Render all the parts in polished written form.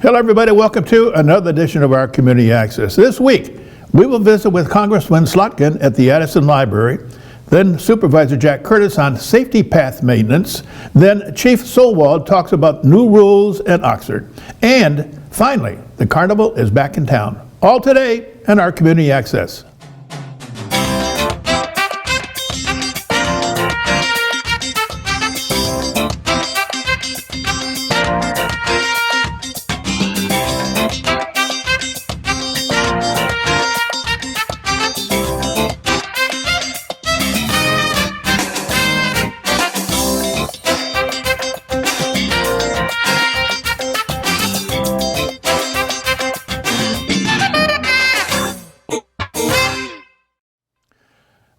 Hello everybody, welcome to another edition of our Community Access. This week, we will visit with Congresswoman Slotkin at the Addison Library, then Supervisor Jack Curtis on safety path maintenance, then Chief Solwald talks about new rules in Oxford, and finally, the carnival is back in town. All today in our Community Access.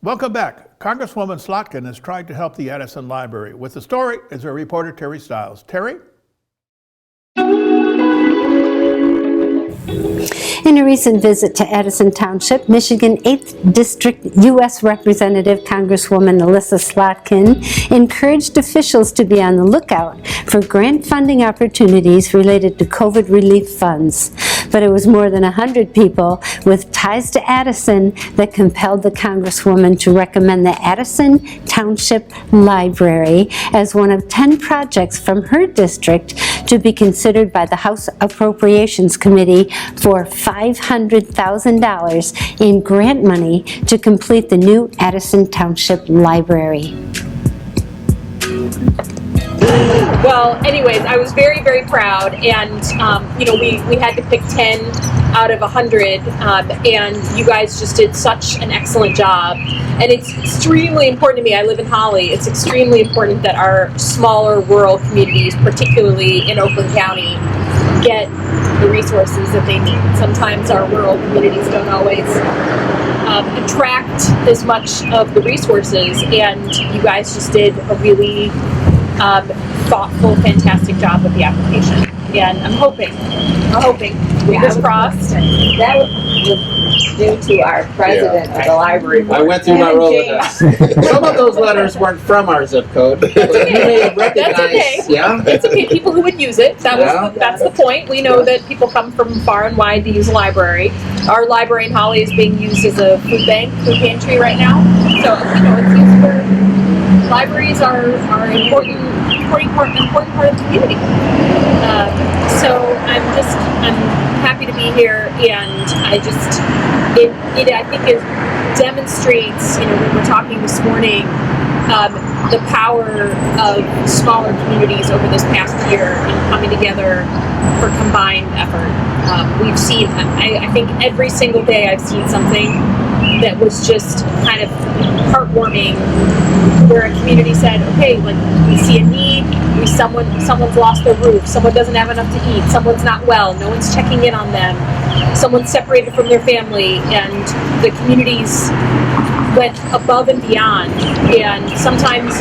Welcome back. Congresswoman Slotkin is trying to help the Addison Library. With the story is our reporter, Terry Stiles. Terry? In a recent visit to Addison Township, Michigan 8th District U.S. Representative Congresswoman Elissa Slotkin encouraged officials to be on the lookout for grant funding opportunities related to COVID relief funds. But it was more than 100 people with ties to Addison that compelled the Congresswoman to recommend the Addison Township Library as one of 10 projects from her district to be considered by the House Appropriations Committee for $500,000 in grant money to complete the new Addison Township Library. Well, anyways, I was very, very proud, and we had to pick 10 out of 100, and you guys just did such an excellent job. And it's extremely important to me. I live in Holly. It's extremely important that our smaller rural communities, particularly in Oakland County, get the resources that they need. Sometimes our rural communities don't always attract as much of the resources, and you guys just did a really thoughtful, fantastic job with the application. And I'm hoping, fingers crossed. That was due to our president of the library board. I went through my Rolodex. Some of those letters weren't from our zip code. But you may have recognized, That's okay. Yeah? It's okay. People who would use it. That's the point. We know that people come from far and wide to use a library. Our library in Holly is being used as a food pantry right now. So it's used for. Libraries are an important part of the community. So I'm happy to be here, and I think it demonstrates, we were talking this morning, the power of smaller communities over this past year and coming together for combined effort. We've seen, I think every single day I've seen something that was just kind of heartwarming, where a community said, okay, like, we see a need, someone's lost their roof, someone doesn't have enough to eat, someone's not well, no one's checking in on them, someone's separated from their family, and the communities went above and beyond. And sometimes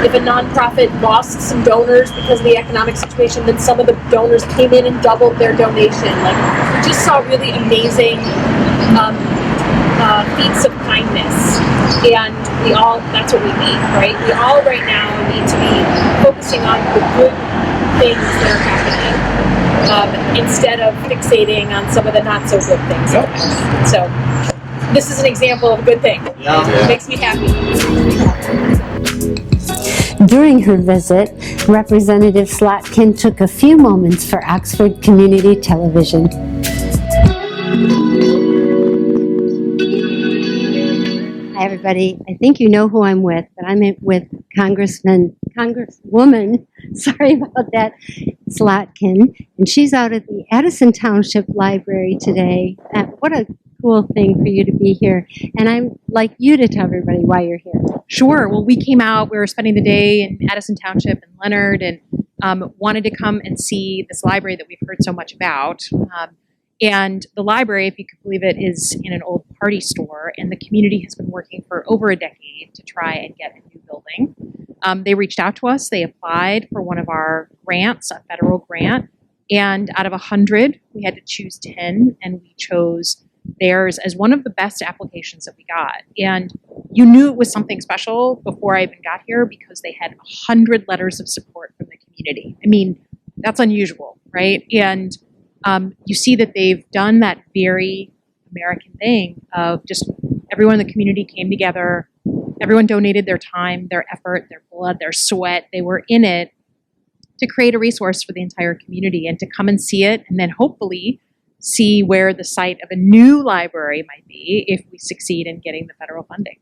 if a nonprofit lost some donors because of the economic situation, then some of the donors came in and doubled their donation. Like, we just saw really amazing feats of kindness, and that's what we need, right? We all right now need to be focusing on the good things that are happening, instead of fixating on some of the not so good things. So this is an example of a good thing. It makes me happy. During her visit, Representative Slotkin took a few moments for Oxford Community Television. Hi everybody, I think you know who I'm with, but I'm with Congresswoman, sorry about that, Slotkin, and she's out at the Addison Township Library today. What a cool thing for you to be here, and I'd like you to tell everybody why you're here. Sure, well, we came out, we were spending the day in Addison Township and Leonard, and wanted to come and see this library that we've heard so much about. And the library, if you could believe it, is in an old party store, and the community has been working for over a decade to try and get a new building. They reached out to us, they applied for one of our grants, a federal grant, and out of 100, we had to choose 10, and we chose theirs as one of the best applications that we got. And you knew it was something special before I even got here because they had 100 letters of support from the community. I mean, that's unusual, right? And you see that they've done that very American thing of just everyone in the community came together, everyone donated their time, their effort, their blood, their sweat. They were in it to create a resource for the entire community and to come and see it, and then hopefully see where the site of a new library might be if we succeed in getting the federal funding.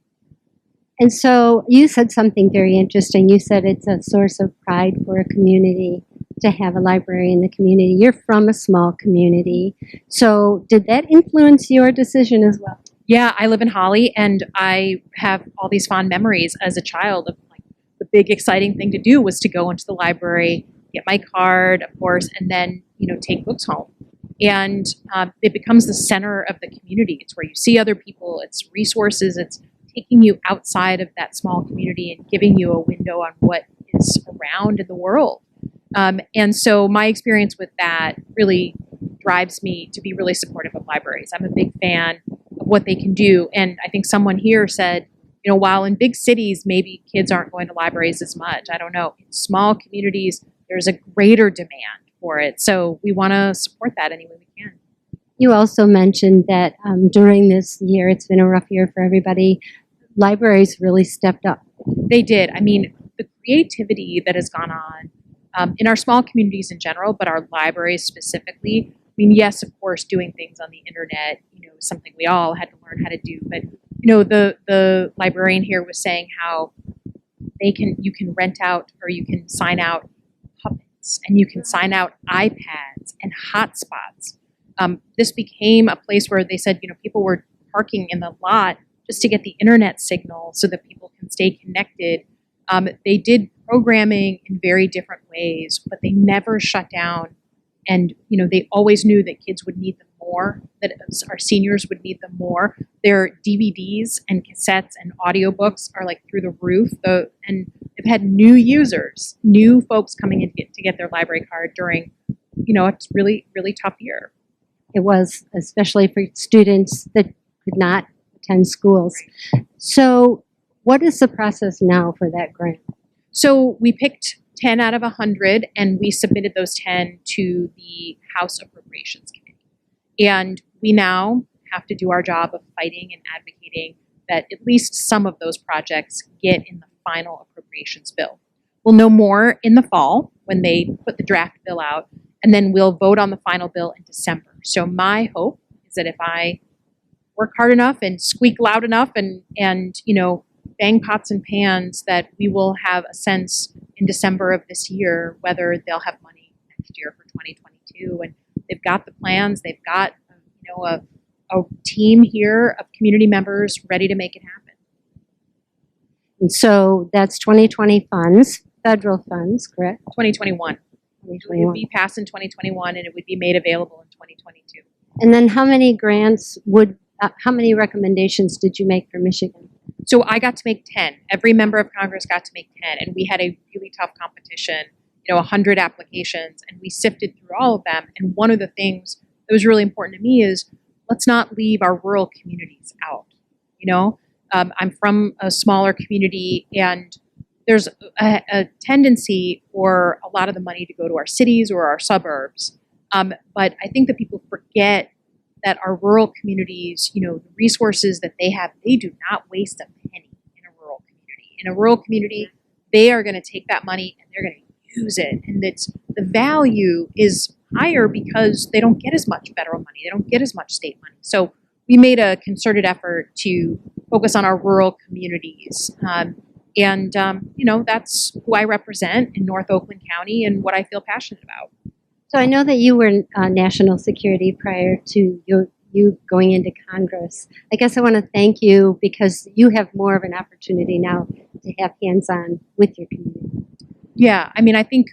And so you said something very interesting. You said it's a source of pride for a community to have a library in the community. You're from a small community. So did that influence your decision as well? Yeah, I live in Holly, and I have all these fond memories as a child of like the big exciting thing to do was to go into the library, get my card, of course, and then take books home. And it becomes the center of the community. It's where you see other people. It's resources. It's taking you outside of that small community and giving you a window on what is around in the world. And so my experience with that really drives me to be really supportive of libraries. I'm a big fan of what they can do. And I think someone here said, while in big cities, maybe kids aren't going to libraries as much. I don't know. In small communities, there's a greater demand for it. So we want to support that any way we can. You also mentioned that during this year, it's been a rough year for everybody. Libraries really stepped up. They did. I mean, the creativity that has gone on in our small communities in general, but our libraries specifically. I mean, yes, of course, doing things on the internet, something we all had to learn how to do. But the librarian here was saying how you can rent out or you can sign out puppets and you can sign out iPads and hotspots. This became a place where they said, people were parking in the lot just to get the internet signal so that people can stay connected. They did programming in very different ways, but they never shut down. And, they always knew that kids would need them more, that our seniors would need them more. Their DVDs and cassettes and audiobooks are like through the roof. And they've had new users, new folks coming in to get their library card during, a really, really tough year. It was, especially for students that could not attend schools. So what is the process now for that grant? So we picked 10 out of 100, and we submitted those 10 to the House Appropriations Committee. And we now have to do our job of fighting and advocating that at least some of those projects get in the final appropriations bill. We'll know more in the fall when they put the draft bill out, and then we'll vote on the final bill in December. So my hope is that if I work hard enough and squeak loud enough and bang pots and pans, that we will have a sense in December of this year whether they'll have money next year for 2022. And they've got the plans. They've got a team here of community members ready to make it happen. And so that's 2020 funds, federal funds, correct? 2021. It would be passed in 2021, and it would be made available in 2022. And then how many how many recommendations did you make for Michigan? So I got to make 10. Every member of Congress got to make 10, and we had a really tough competition, 100 applications, and we sifted through all of them. And one of the things that was really important to me is let's not leave our rural communities out. I'm from a smaller community, and there's a tendency for a lot of the money to go to our cities or our suburbs. But I think that people forget that our rural communities, the resources that they have, they do not waste a penny in a rural community. In a rural community, they are going to take that money and they're going to use it. And the value is higher because they don't get as much federal money. They don't get as much state money. So we made a concerted effort to focus on our rural communities. That's who I represent in North Oakland County and what I feel passionate about. So I know that you were national security prior to you going into Congress. I guess I want to thank you because you have more of an opportunity now to have hands-on with your community. Yeah, I think,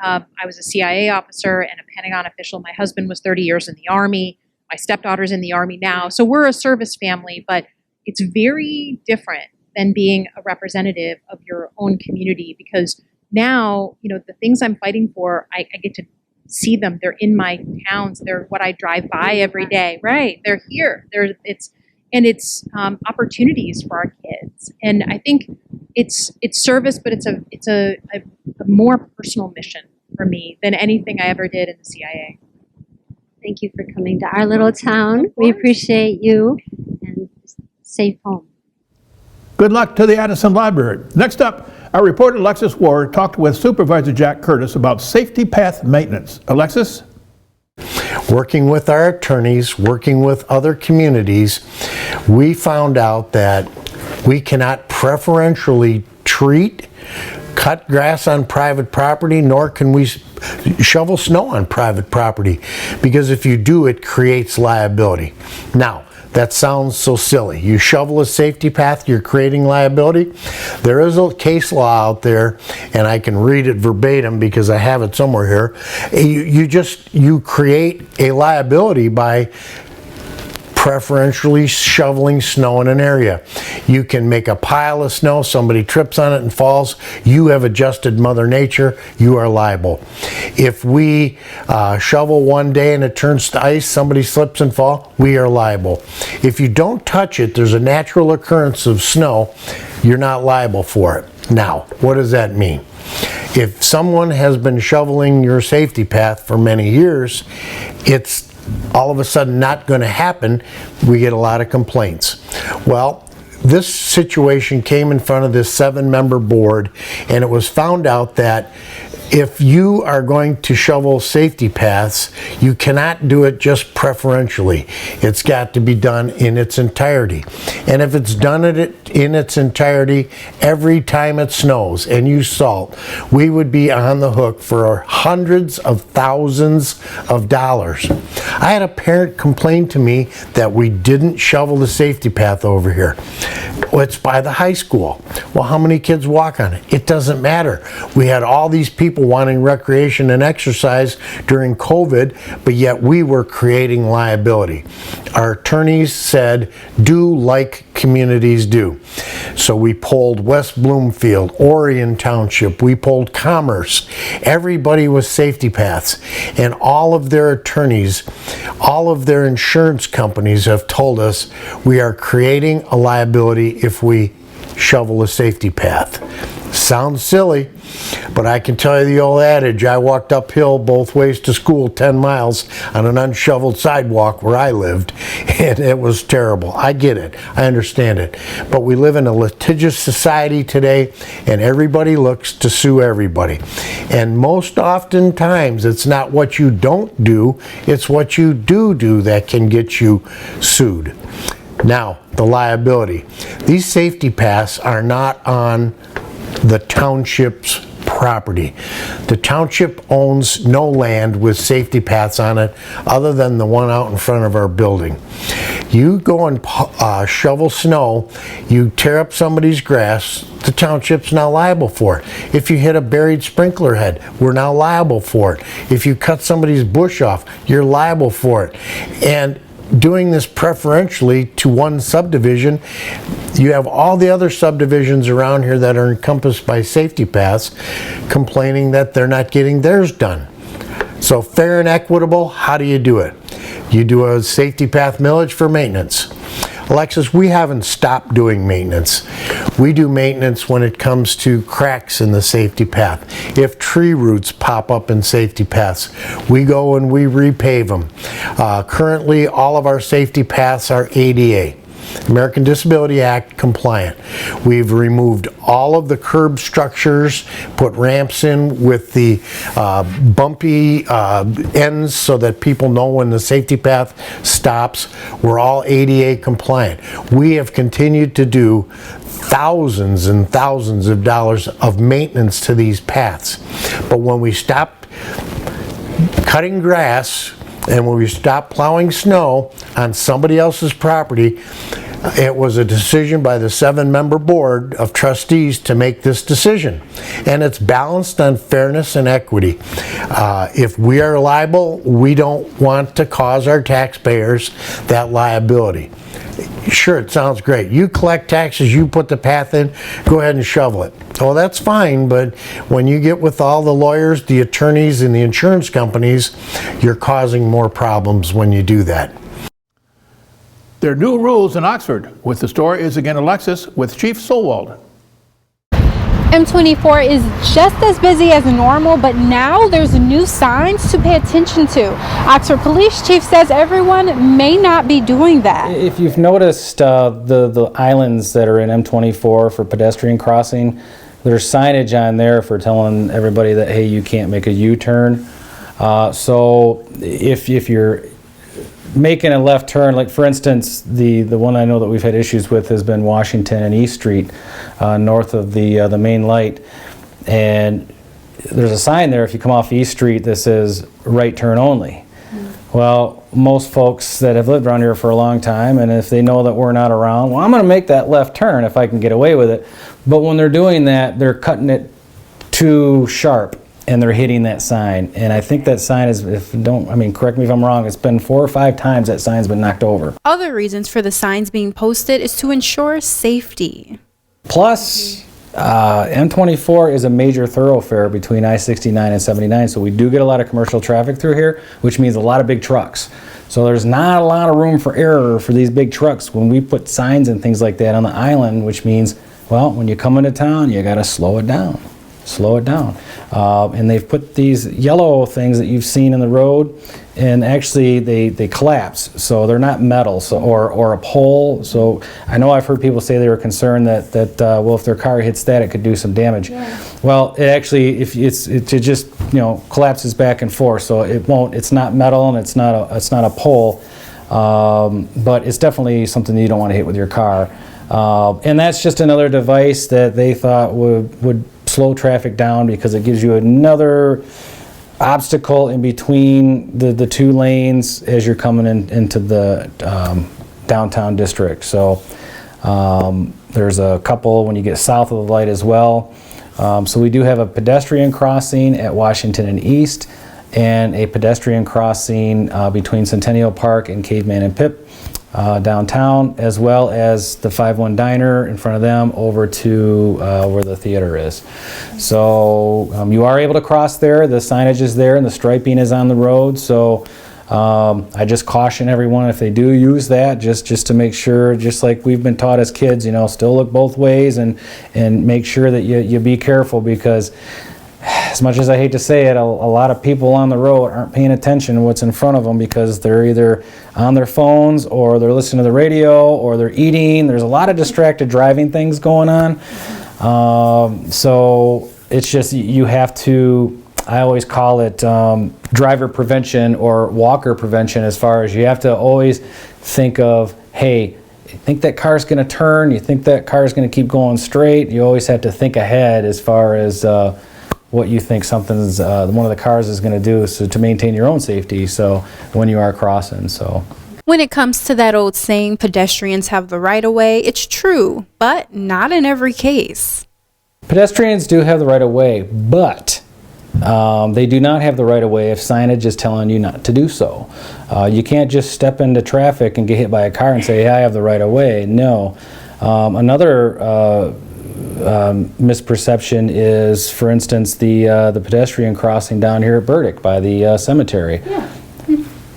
I was a CIA officer and a Pentagon official. My husband was 30 years in the Army. My stepdaughter's in the Army now. So we're a service family, but it's very different than being a representative of your own community because now, the things I'm fighting for, I get to see them. They're in my towns. They're what I drive by every day. Right. They're here. It's opportunities for our kids. And I think it's service, but it's a more personal mission for me than anything I ever did in the CIA. Thank you for coming to our little town. We appreciate you, and safe home. Good luck to the Addison Library. Next up, our reporter Alexis Ward talked with Supervisor Jack Curtis about safety path maintenance. Alexis? Working with our attorneys, working with other communities, we found out that we cannot preferentially treat, cut grass on private property, nor can we shovel snow on private property, because if you do, it creates liability. Now, that sounds so silly. You shovel a safety path, you're creating liability. There is a case law out there, and I can read it verbatim because I have it somewhere here. You create a liability by preferentially shoveling snow in an area. You can make a pile of snow, somebody trips on it and falls, you have adjusted Mother Nature, you are liable. If we shovel one day and it turns to ice, somebody slips and falls, we are liable. If you don't touch it, there's a natural occurrence of snow, you're not liable for it. Now, what does that mean? If someone has been shoveling your safety path for many years, it's all of a sudden not going to happen. We get a lot of complaints. Well, this situation came in front of this 7-member board, and it was found out that if you are going to shovel safety paths, you cannot do it just preferentially. It's got to be done in its entirety. And if it's done in its entirety every time it snows and you salt, we would be on the hook for hundreds of thousands of dollars. I had a parent complain to me that we didn't shovel the safety path over here. Well, it's by the high school. Well, how many kids walk on it? It doesn't matter. We had all these people wanting recreation and exercise during COVID, but yet we were creating liability. Our attorneys said, do like communities do. So we pulled West Bloomfield, Orion Township, we pulled Commerce. Everybody was safety paths, and all of their attorneys, all of their insurance companies have told us we are creating a liability if we shovel a safety path. Sounds silly, but I can tell you the old adage, I walked uphill both ways to school 10 miles on an unshoveled sidewalk where I lived, and it was terrible. I get it. I understand it. But we live in a litigious society today, and everybody looks to sue everybody. And most oftentimes, it's not what you don't do, it's what you do that can get you sued. Now, the liability. These safety paths are not on the township's property. The township owns no land with safety paths on it other than the one out in front of our building. You go and shovel snow, you tear up somebody's grass, the township's now liable for it. If you hit a buried sprinkler head, we're now liable for it. If you cut somebody's bush off, you're liable for it. And doing this preferentially to one subdivision, you have all the other subdivisions around here that are encompassed by safety paths complaining that they're not getting theirs done. So fair and equitable, how do you do it? You do a safety path millage for maintenance. Alexis, we haven't stopped doing maintenance. We do maintenance when it comes to cracks in the safety path. If tree roots pop up in safety paths, we go and we repave them. Currently, all of our safety paths are ADA, American Disability Act compliant. We've removed all of the curb structures, put ramps in with the bumpy ends so that people know when the safety path stops. We're all ADA compliant. We have continued to do thousands and thousands of dollars of maintenance to these paths. But when we stopped cutting grass and when we stopped plowing snow on somebody else's property, it was a decision by the 7-member board of trustees to make this decision. And it's balanced on fairness and equity. If we are liable, we don't want to cause our taxpayers that liability. Sure, it sounds great. You collect taxes, you put the path in, go ahead and shovel it. Well, that's fine, but when you get with all the lawyers, the attorneys, and the insurance companies, you're causing more problems when you do that. There are new rules in Oxford. With the story is again Alexis with Chief Solwald. M24 is just as busy as normal, but now there's new signs to pay attention to. Oxford Police Chief says everyone may not be doing that. If you've noticed the islands that are in M24 for pedestrian crossing, there's signage on there for telling everybody that, hey, you can't make a U-turn. So if you're making a left turn, like for instance, the one I know that we've had issues with has been Washington and East Street, north of the main light, and there's a sign there if you come off East Street that says right turn only. Well, most folks that have lived around here for a long time, and if they know that we're not around, well, I'm going to make that left turn if I can get away with it. But when they're doing that, they're cutting it too sharp, and they're hitting that sign. And I think that sign is, correct me if I'm wrong, it's been 4 or 5 times that sign's been knocked over. Other reasons for the signs being posted is to ensure safety. Plus, M24 is a major thoroughfare between I-69 and 79, so we do get a lot of commercial traffic through here, which means a lot of big trucks. So there's not a lot of room for error for these big trucks when we put signs and things like that on the island, which means, well, when you come into town, you gotta slow it down. Slow it down. And they've put these yellow things that you've seen in the road, and actually they collapse, so they're not metal, so, or a pole. So I know I've heard people say they were concerned that well, if their car hits that, it could do some damage. Yeah. Well, it actually, it just collapses back and forth, so it won't. It's not metal and it's not a pole, but it's definitely something that you don't want to hit with your car. And that's just another device that they thought would slow traffic down, because it gives you another obstacle in between the 2 lanes as you're coming into the downtown district. So there's a couple when you get south of the light as well. So we do have a pedestrian crossing at Washington and East, and a pedestrian crossing between Centennial Park and Caveman and Pip downtown, as well as the 5-1 Diner in front of them over to where the theater is. So you are able to cross there. The signage is there and the striping is on the road. So I just caution everyone, if they do use that, just to make sure, just like we've been taught as kids, still look both ways and make sure that you be careful, because as much as I hate to say it, a lot of people on the road aren't paying attention to what's in front of them, because they're either on their phones or they're listening to the radio or they're eating. There's a lot of distracted driving things going on. So it's just, you have to, I always call it driver prevention or walker prevention, as far as you have to always think of, hey, you think that car's going to turn, you think that car's going to keep going straight. You always have to think ahead as far as what you think something's one of the cars is going to do, so to maintain your own safety, so when you are crossing. So when it comes to that old saying, pedestrians have the right of way, it's true, but not in every case. Pedestrians do have the right of way, but they do not have the right of way if signage is telling you not to do so. You can't just step into traffic and get hit by a car and say, hey, I have the right of way. No. Another misperception is, for instance, the pedestrian crossing down here at Burdick by the cemetery. Yeah.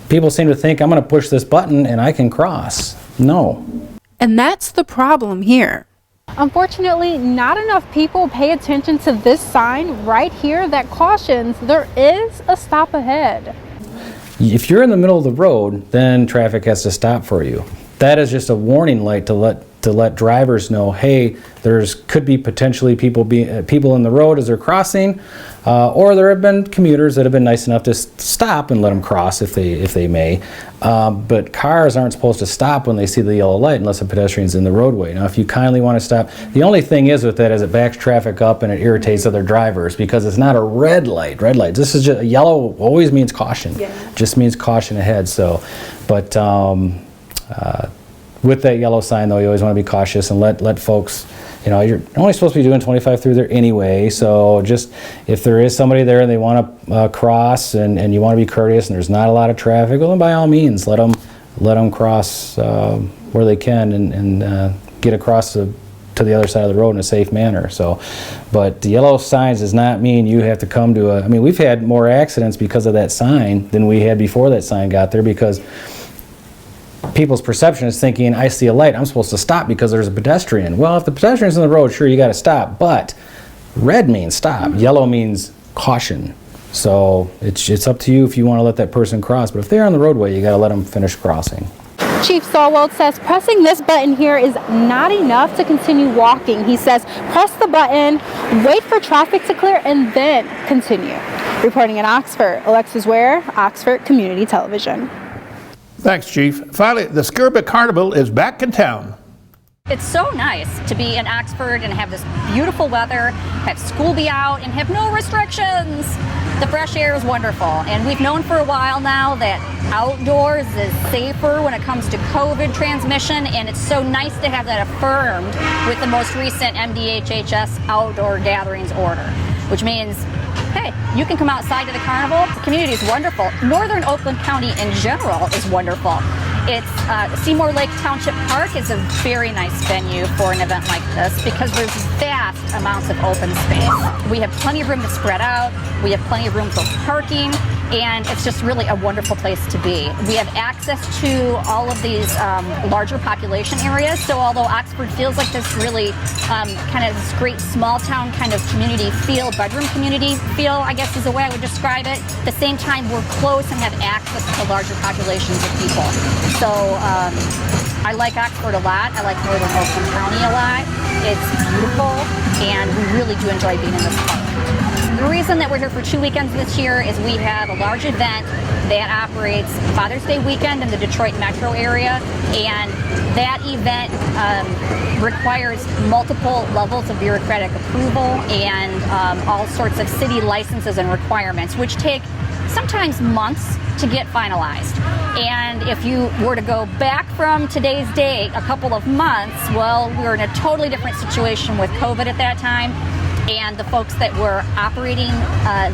People seem to think, I'm going to push this button and I can cross. No. And that's the problem here. Unfortunately, not enough people pay attention to this sign right here that cautions there is a stop ahead. If you're in the middle of the road, then traffic has to stop for you. That is just a warning light to let drivers know, hey, could be potentially people in the road as they're crossing, or there have been commuters that have been nice enough to stop and let them cross if they may. But cars aren't supposed to stop when they see the yellow light unless a pedestrian's in the roadway. Now, if you kindly want to stop, the only thing is with that is it backs traffic up and it irritates other drivers, because it's not a red light. Red light. This is just yellow. Always means caution. Yeah. Just means caution ahead. So, but. With that yellow sign, though, you always want to be cautious and let folks, you're only supposed to be doing 25 through there anyway, so just if there is somebody there and they want to cross and you want to be courteous and there's not a lot of traffic, well, then by all means, let them cross where they can and get across to the other side of the road in a safe manner. So, but the yellow signs does not mean you have to come to we've had more accidents because of that sign than we had before that sign got there, because people's perception is thinking, I see a light, I'm supposed to stop because there's a pedestrian. Well, if the pedestrian's in the road, sure, you got to stop, but Red means stop. Yellow means caution. So it's up to you if you want to let that person cross. But if they're on the roadway, you got to let them finish crossing. Chief Stallwell says pressing this button here is not enough to continue walking. He says press the button, wait for traffic to clear, and then continue. Reporting in Oxford, Alexis Ware, Oxford Community Television. Thanks, Chief. Finally, the Skirba Carnival is back in town. It's so nice to be in Oxford and have this beautiful weather, have school be out, and have no restrictions. The fresh air is wonderful, and we've known for a while now that outdoors is safer when it comes to COVID transmission, and it's so nice to have that affirmed with the most recent MDHHS outdoor gatherings order, which means, hey, you can come outside to the carnival. The community is wonderful. Northern Oakland County in general is wonderful. It's Seymour Lake Township Park is a very nice venue for an event like this because there's vast amounts of open space. We have plenty of room to spread out. We have plenty of room for parking, and it's just really a wonderful place to be. We have access to all of these larger population areas, so although Oxford feels like this really kind of this great small town kind of community feel, bedroom community feel, I guess is the way I would describe it, at the same time we're close and have access to larger populations of people. So I like Oxford a lot. I like Northern Oakland County a lot. It's beautiful, and we really do enjoy being in this park. The reason that we're here for 2 weekends this year is we have a large event that operates Father's Day weekend in the Detroit metro area, and that event requires multiple levels of bureaucratic approval and all sorts of city licenses and requirements, which take sometimes months to get finalized. And if you were to go back from today's date a couple of months, well, we were in a totally different situation with COVID at that time. And the folks that were operating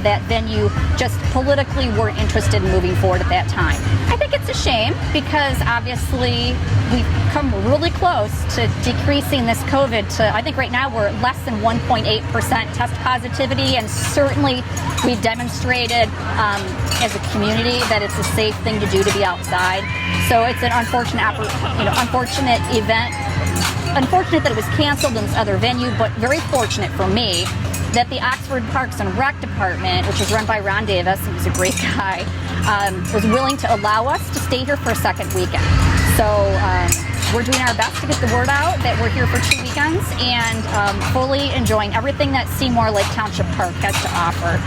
that venue just politically weren't interested in moving forward at that time. I think it's a shame because obviously we've come really close to decreasing this COVID to, I think right now we're at less than 1.8% test positivity, and certainly we've demonstrated as a community that it's a safe thing to do to be outside. So it's an unfortunate event. Unfortunate that it was canceled in this other venue, but very fortunate for me that the Oxford Parks and Rec Department, which is run by Ron Davis, who's a great guy, was willing to allow us to stay here for a second weekend. So we're doing our best to get the word out that we're here for 2 weekends and fully enjoying everything that Seymour Lake Township Park has to offer.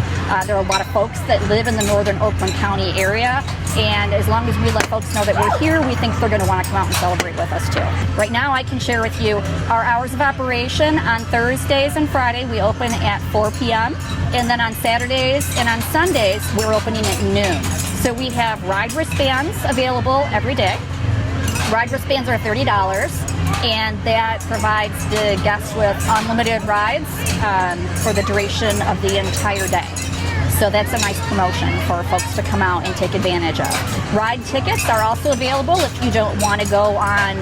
There are a lot of folks that live in the Northern Oakland County area, and as long as we let folks know that we're here, we think they're going to want to come out and celebrate with us too. Right now I can share with you our hours of operation. On Thursdays and Friday we open at 4 p.m. and then on Saturdays and on Sundays we're opening at noon. So we have ride wristbands available every day. Ride wristbands are $30, and that provides the guests with unlimited rides for the duration of the entire day. So that's a nice promotion for folks to come out and take advantage of. Ride tickets are also available if you don't want to go on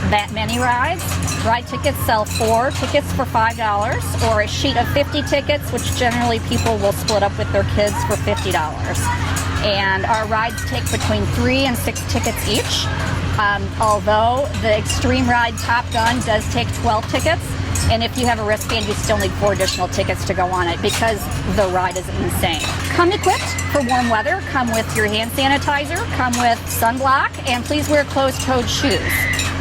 that many rides. Ride tickets sell 4 tickets for $5 or a sheet of 50 tickets, which generally people will split up with their kids for $50. And our rides take between 3 and 6 tickets each. Although the Extreme Ride Top Gun does take 12 tickets, and if you have a wristband, you still need 4 additional tickets to go on it because the ride is insane. Come equipped for warm weather. Come with your hand sanitizer. Come with sunblock, and please wear closed-toed shoes.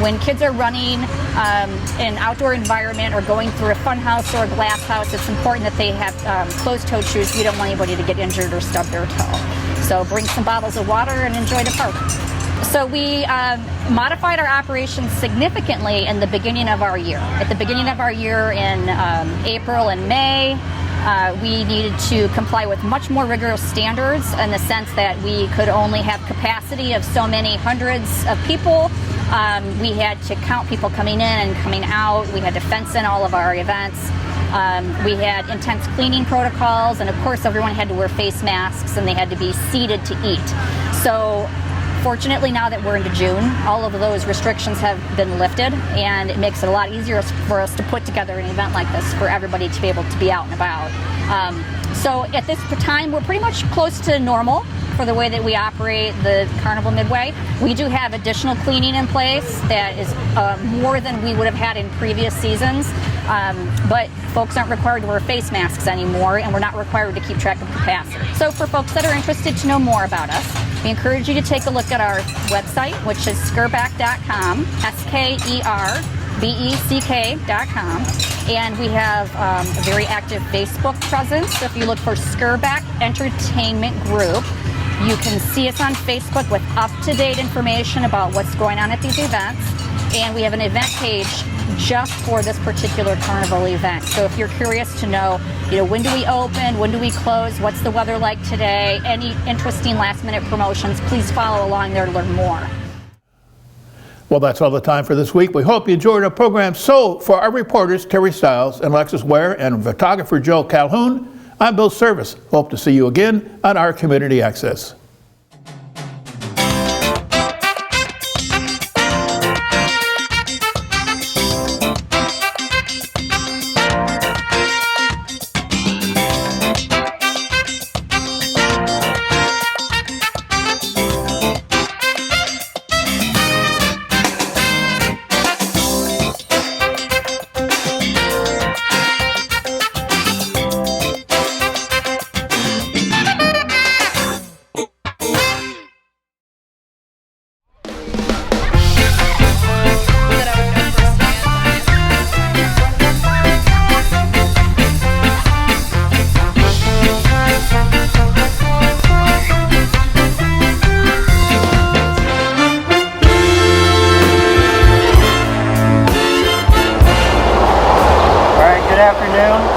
When kids are running an outdoor environment or going through a fun house or a glass house, it's important that they have closed-toed shoes. We don't want anybody to get injured or stub their toe. So bring some bottles of water and enjoy the park. So we modified our operations significantly in the beginning of our year. At the beginning of our year in April and May, we needed to comply with much more rigorous standards in the sense that we could only have capacity of so many hundreds of people. We had to count people coming in and coming out. We had to fence in all of our events. We had intense cleaning protocols, and of course everyone had to wear face masks and they had to be seated to eat. So fortunately, now that we're into June, all of those restrictions have been lifted, and it makes it a lot easier for us to put together an event like this for everybody to be able to be out and about. So at this time, we're pretty much close to normal for the way that we operate the Carnival Midway. We do have additional cleaning in place that is more than we would have had in previous seasons. But folks aren't required to wear face masks anymore, and we're not required to keep track of capacity. So for folks that are interested to know more about us, we encourage you to take a look at our website, which is skerbeck.com, SKERBECK.com. And we have a very active Facebook presence. So if you look for Skerbeck Entertainment Group, you can see us on Facebook with up-to-date information about what's going on at these events. And we have an event page just for this particular carnival event. So if you're curious to know, when do we open, when do we close, what's the weather like today, any interesting last-minute promotions, please follow along there to learn more. Well, that's all the time for this week. We hope you enjoyed our program. So, for our reporters, Terry Stiles and Alexis Ware, and photographer Joe Calhoun, I'm Bill Service. Hope to see you again on our Community Access.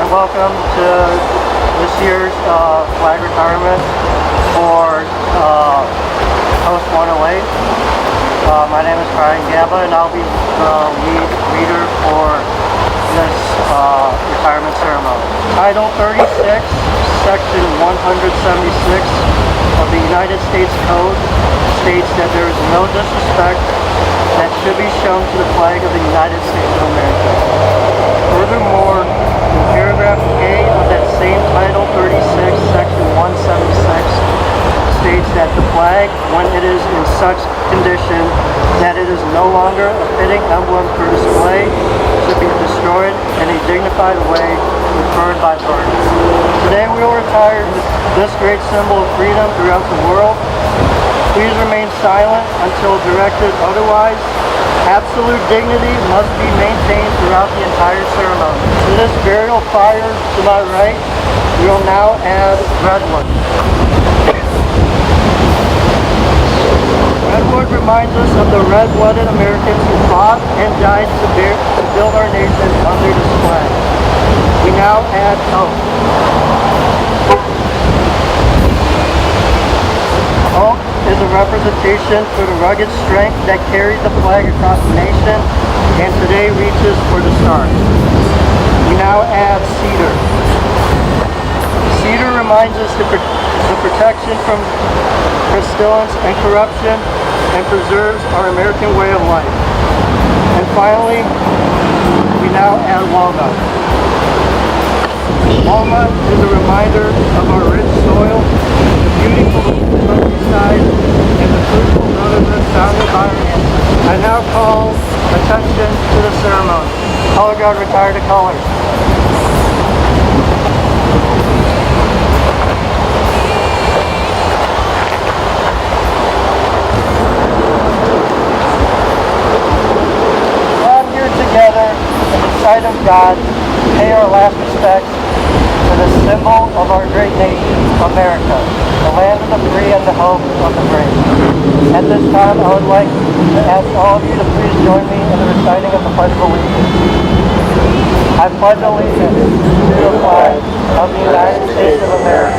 Welcome to this year's flag retirement for Post 108. My name is Brian Gaba, and I'll be the lead reader for this retirement ceremony. Title 36, Section 176 of the United States Code states that there is no disrespect that should be shown to the flag of the United States of America. Furthermore, paragraph A of that same Title 36, Section 176 states that the flag, when it is in such condition that it is no longer a fitting emblem for display, should be destroyed in a dignified way and burned by burning. Today we will retire this great symbol of freedom throughout the world. Please remain silent until directed otherwise. Absolute dignity must be maintained throughout the entire ceremony. To this burial fire to my right, we will now add redwood. Redwood reminds us of the red-blooded Americans who fought and died to build our nation under this flag. We now add oak. Oak is a representation for the rugged strength that carried the flag across the nation and today reaches for the stars. We now add cedar. Cedar reminds us the protection from pestilence and corruption and preserves our American way of life. And finally, we now add walnut. Walnut is a reminder of our rich soil, the beautiful countryside, and the fruitful wilderness founded by our ancestors. I now call attention to the ceremony. Color Guard, retire to colors. All here together in the sight of God, pay our last respects to the symbol of our great nation, America, the land of the free and the home of the brave. At this time, I would like to ask all of you to please join me in the reciting of the Pledge of Allegiance. I pledge allegiance to the flag of the United States of America